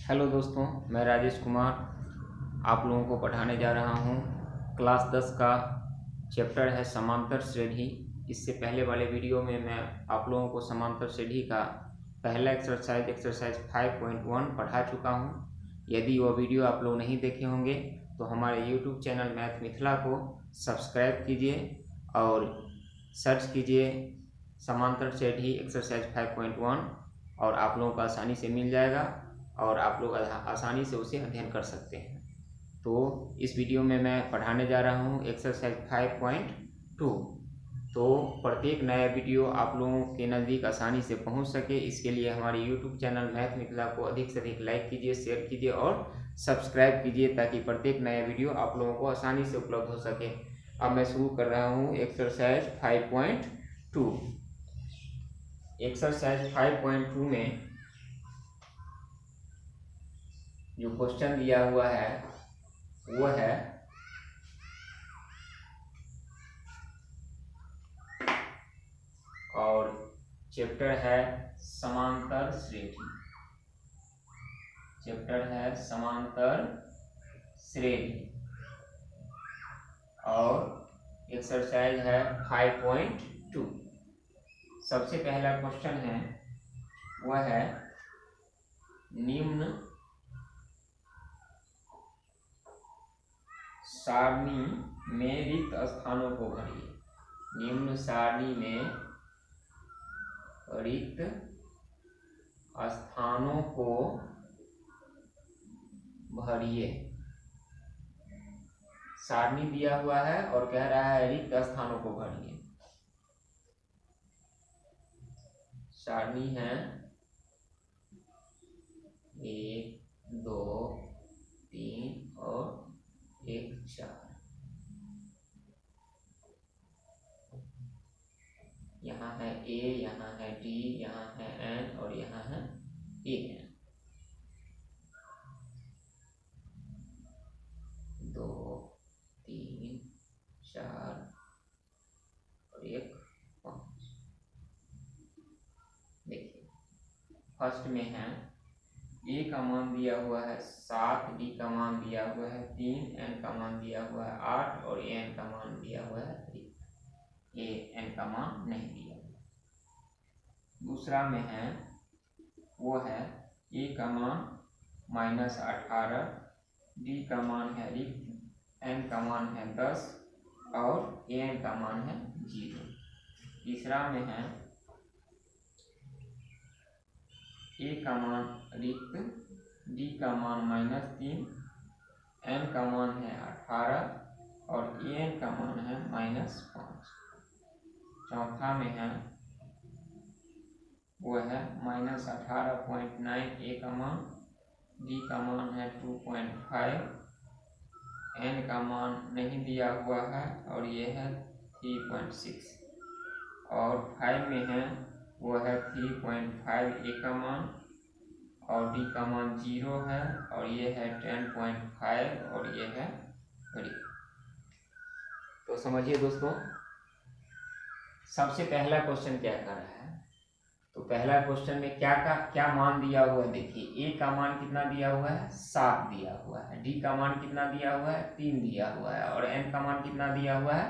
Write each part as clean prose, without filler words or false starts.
Hello दोस्तों, मैं राजेश कुमार आप लोगों को पढ़ाने जा रहा हूँ। क्लास 10 का चैप्टर है समांतर श्रेणी। इससे पहले वाले वीडियो में मैं आप लोगों को समांतर श्रेणी का पहला एक्सरसाइज 5.1 पढ़ा चुका हूँ। यदि वह वीडियो आप लोग नहीं देखे होंगे तो हमारे यूट्यूब चैनल मैथ मिथिला को सब्सक्राइब कीजिए और सर्च कीजिए समांतर श्रेणी एक्सरसाइज 5.1 और आप लोगों को आसानी से मिल जाएगा और आप लोग आसानी से उसे अध्ययन कर सकते हैं। तो इस वीडियो में मैं पढ़ाने जा रहा हूँ एक्सरसाइज 5.2। तो प्रत्येक नया वीडियो आप लोगों के नज़दीक आसानी से पहुँच सके, इसके लिए हमारे यूट्यूब चैनल मैथ मिथिला को अधिक से अधिक लाइक कीजिए, शेयर कीजिए और सब्सक्राइब कीजिए ताकि प्रत्येक नया वीडियो आप लोगों को आसानी से उपलब्ध हो सके। अब मैं शुरू कर रहा हूँ एक्सरसाइज 5.2। एक्सरसाइज 5.2 में जो क्वेश्चन दिया हुआ है वो है और चैप्टर है समांतर श्रेणी। चैप्टर है समांतर श्रेणी और एक्सरसाइज है 5.2। सबसे पहला क्वेश्चन है वह है निम्न सारणी में रिक्त स्थानों को भरिए। निम्न सारणी में रिक्त स्थानों को भरिए। सारणी दिया हुआ है और कह रहा है रिक्त स्थानों को भरिए। सारणी है 1, 2, 3 और 1, 4। यहाँ है A, यहाँ है D, यहाँ है N और यहाँ है AN। 2, 3, 4 और 1, 5। देखिए फर्स्ट में है A का मान दिया हुआ है 7, D का मान दिया हुआ है 3, N का मान दिया हुआ है 8 और AN का मान दिया हुआ है 3। AN का मान नहीं दिया हुआ। दूसरा में है वो है A का मान -18, D का मान है रिक्त, N का मान है 10 और AN का मान है 0। तीसरा में है A का मान रिक्त, D का मान -3, N का मान है 18 और AN का मान है -5। चौथा में है वो है -18.9 A का मान, D का मान है 2.5, N का मान नहीं दिया हुआ है और ये है 3.6 और 5 में है वो है 3.5 A का मान और D का मान 0 है और ये है 10.5 और ये है 3। तो समझिए दोस्तों, सबसे पहला क्वेश्चन क्या कर रहा है। तो पहला क्वेश्चन में क्या मान दिया हुआ है। देखिए A का मान कितना दिया हुआ है 7 दिया हुआ है, D का मान कितना दिया हुआ है 3 दिया हुआ है और N का मान कितना दिया हुआ है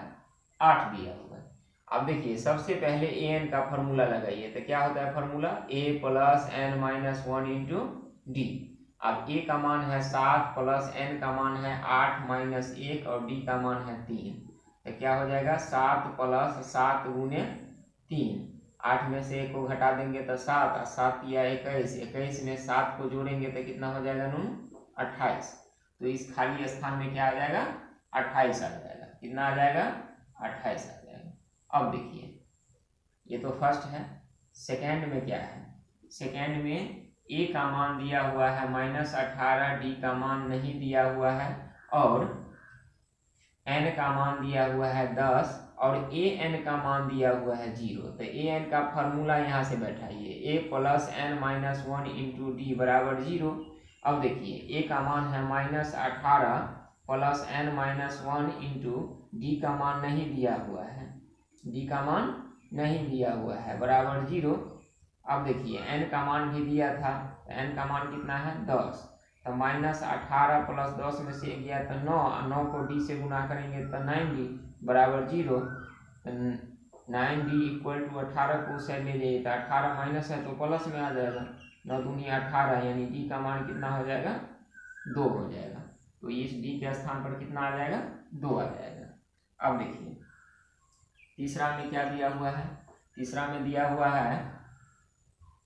8 दिया हुआ है। अब देखिए सबसे पहले AN का फॉर्मूला लगाइए। तो क्या होता है फॉर्मूला A + N - 1 × D। अब A का मान है 7 + N का मान है 8 - 1 और D का मान है 3। तो क्या हो जाएगा 7 + 7 × 3। 8 में से 1 को घटा देंगे तो 7, 7 या 21, 21 में 7 को जोड़ेंगे तो कितना हो जाएगा 28। तो इस खाली स्थान में क्या आ जाएगा 28 आ जाएगा। कितना आ जाएगा 28 आ जाएगा। अब देखिए ये तो फर्स्ट है। सेकेंड में क्या है, सेकेंड में A का मान दिया हुआ है -18, D का मान नहीं दिया हुआ है और N का मान दिया हुआ है 10 और AN का मान दिया हुआ है 0। तो AN का फॉर्मूला यहाँ से बैठाइए। A + N - 1 × D बराबर 0। अब देखिए A का मान है -18 + N - 1 × D का मान नहीं दिया हुआ है, D का मान नहीं दिया हुआ है बराबर 0। अब देखिए n का मान भी दिया था, तो n का मान कितना है 10, तो -18 + 10 में से गया तो 9, 9 को d से गुना करेंगे तो 9d बराबर 0, तो 9d = 18 को उस साइड ले जाइए तो 18 माइनस है तो प्लस में आ जाएगा, 9 दूनी 18, यानी d का मान कितना हो जाएगा 2 हो जाएगा। तो इस d के स्थान पर कितना आ जाएगा 2 आ जाएगा। अब देखिए तीसरा में क्या दिया हुआ है, तीसरा में दिया हुआ है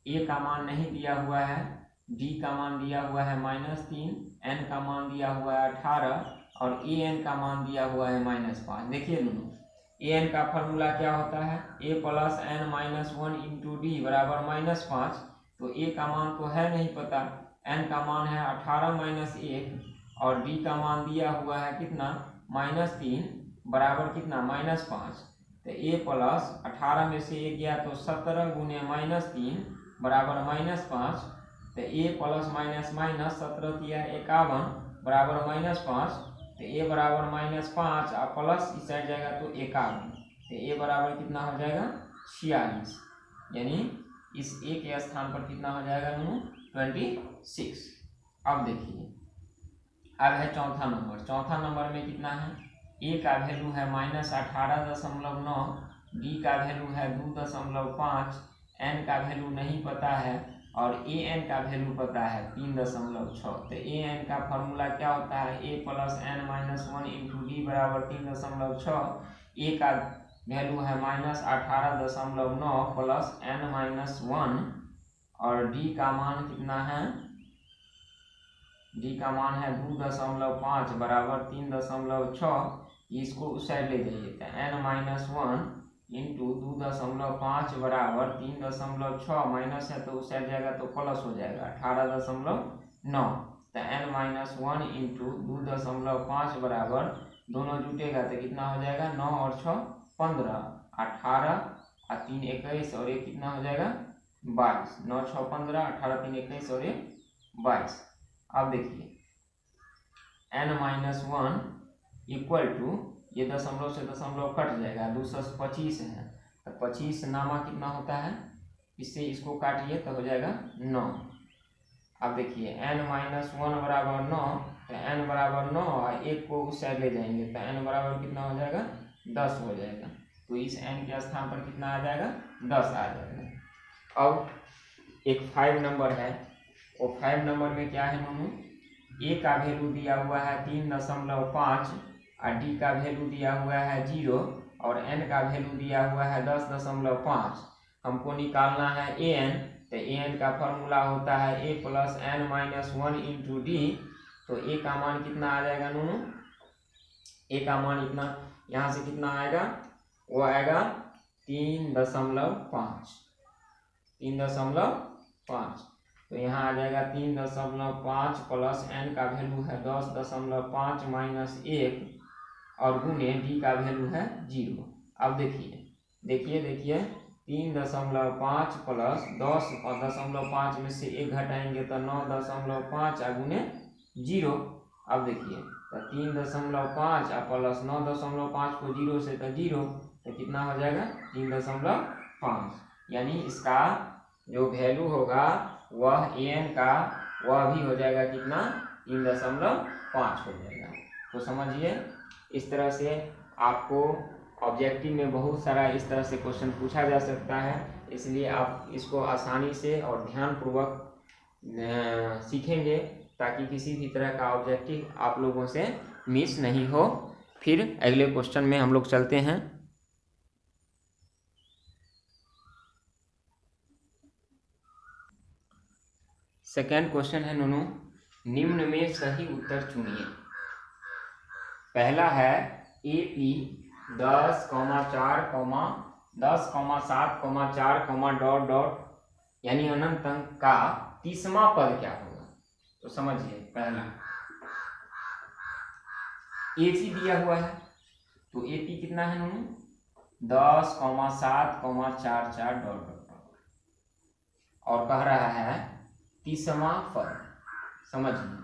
a का मान नहीं दिया हुआ है, d का मान दिया हुआ है -3, n का मान दिया हुआ है 18 और an का मान दिया हुआ है -5। देखिए दोनों an का फॉर्मूला क्या होता है, a + n - 1 × d बराबर -5, तो a का मान तो है नहीं पता, n का मान है 18 - 1 और d का मान दिया हुआ है कितना -3 बराबर कितना -5, तो a + 18 में से 1 गया तो 17 × -3 बराबर -5, तो a + - 17 किया 51 बराबर -5, तो a बराबर -5 और प्लस इस साइड जाएगा तो 51, तो a बराबर कितना हो जाएगा 46, यानी इस a के स्थान पर कितना हो जाएगा 26। अब देखिए अब है चौथा नंबर, चौथा नंबर में कितना है, a का वैल्यू है -18.9, d का वैल्यू है 2.5, n का वैल्यू नहीं पता है और an का वैल्यू पता है 3.6। तो an का फॉर्मूला क्या होता है, a + n - 1 × d बराबर 3.6, a का वैल्यू है -18.9 + n - 1 और d का मान कितना है, d का मान है 2.5 बराबर 3.6, इसको उस साइड ले जाइए तो n - 1 × 2.5 बराबर 3.6 माइनस है तो उस साइड जाएगा तो प्लस हो जाएगा 18.9, तो n - 1 × 2.5 बराबर दोनों जुटेगा तो कितना हो जाएगा 9 और 6 15, 18 और 3 21 और ये कितना हो जाएगा 22, 9 6 15, 18 3 21 और ये 22। अब देखिए n - 1 = ये दशमलव से दशमलव कट जाएगा, 225 है तो 25 नामा कितना होता है, इससे इसको काटिए तो हो जाएगा 9। अब देखिए n - 1 बराबर 9, तो n बराबर 9 और 1 को उस साइड ले जाएंगे तो n बराबर कितना हो जाएगा 10 हो जाएगा, तो इस n के स्थान पर कितना आ जाएगा 10 आ जाएगा। अब एक 5 नंबर है, वो 5 नंबर में क्या है नोनू, a का वैल्यू दिया हुआ है 3.5 और d का वैल्यू दिया हुआ है 0 और n का वैल्यू दिया हुआ है 10.5। हमको निकालना है an, तो an का फॉर्मूला होता है a + n - 1 × d, तो a का मान कितना आ जाएगा नोनू, a का मान इतना यहाँ से कितना आएगा, वो आएगा 3.5, 3.5, तो यहाँ आ जाएगा 3.5 + n का वैल्यू है 10.5 - 1 और गुने d का वैल्यू है 0। अब देखिए 3.5 + 10 और 0.5 में से 1 घटाएंगे तो 9.5 और गुने 0। अब देखिए तो 3.5 और प्लस 9.5 को 0 से तो 0, तो कितना हो जाएगा 3.5, यानी इसका जो वैल्यू होगा वह an का वह भी हो जाएगा कितना 3.5 हो जाएगा। तो समझिए इस तरह से आपको ऑब्जेक्टिव में बहुत सारा इस तरह से क्वेश्चन पूछा जा सकता है, इसलिए आप इसको आसानी से और ध्यानपूर्वक सीखेंगे ताकि किसी भी तरह का ऑब्जेक्टिव आप लोगों से मिस नहीं हो। फिर अगले क्वेश्चन में हम लोग चलते हैं। सेकेंड क्वेश्चन है नोनू, निम्न में सही उत्तर चुनिए। पहला है AP 10, 4, 10, 7, 4, ... यानी अनंत अंक का 30वां पद क्या होगा। तो समझिए पहला AC दिया हुआ है, तो AP कितना है नोनू 10, 7, 4, ... और कह रहा है 30वां पद। समझिए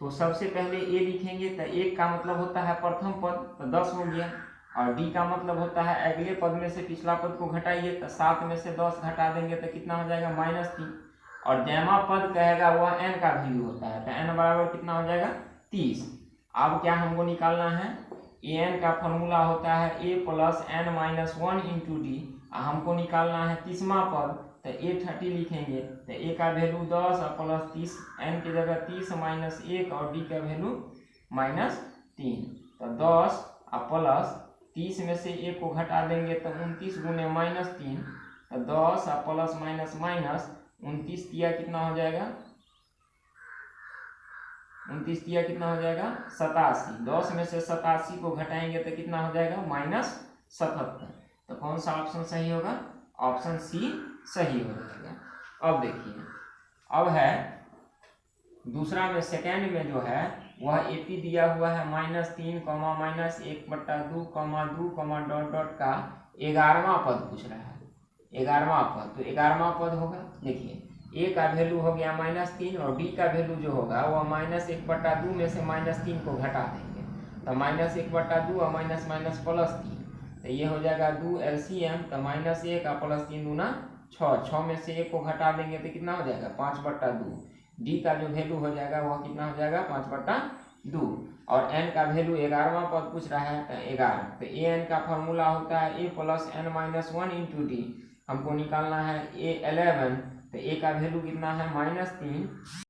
तो सबसे पहले A लिखेंगे तो 1 का मतलब होता है प्रथम पद, तो 10 हो गया और डी का मतलब होता है अगले पद में से पिछला पद को घटाइए, तो 7 में से 10 घटा देंगे तो कितना हो जाएगा -3। और जैमा पद कहेगा वह n का वैल्यू होता है, तो n बराबर कितना हो जाएगा 30। अब क्या हमको निकालना है, an का फॉर्मूला होता है a plus n minus 1 into D. हमको निकालना है 30वां पद, तो a 30 लिखेंगे, तो a का वैल्यू 10 और प्लस 30, n की जगह 30 माइनस 1 और d का वैल्यू -3। तो 10 और प्लस 30 में से 1 को घटा देंगे तो 29 गुने -3, तो 10 और प्लस माइनस माइनस 29 दिया कितना हो जाएगा, 29 दिया कितना हो जाएगा 87। 10 में से 87 को घटाएंगे तो कितना हो जाएगा -77। तो कौन सा ऑप्शन सही होगा, ऑप्शन सी सही हो जाएगा। अब देखिए, अब है दूसरा में सेकेंड में जो है वह एपी दिया हुआ है -3, -1/2, -2, डॉट डॉट का 11वां पद पूछ रहा है, 11वां पद। तो 11वां पद होगा, देखिए ए का वैल्यू हो गया -3 और डी का वैल्यू जो होगा वह -1/2 में से -3 को घटा देंगे, तो -1/2 और माइनस माइनस +3, तो ये हो जाएगा 2 LCM, तो -1 और +3 दूना 6, 6 में से 1 को घटा देंगे तो कितना हो जाएगा 5/2। डी का जो वैल्यू हो जाएगा वह कितना हो जाएगा 5/2। और n का वैल्यू 11वां पद पूछ रहा है, तो 11, तो an का फॉर्मूला होता है a plus n minus 1 into D. हमको निकालना है a 11, तो a का वैल्यू कितना है -3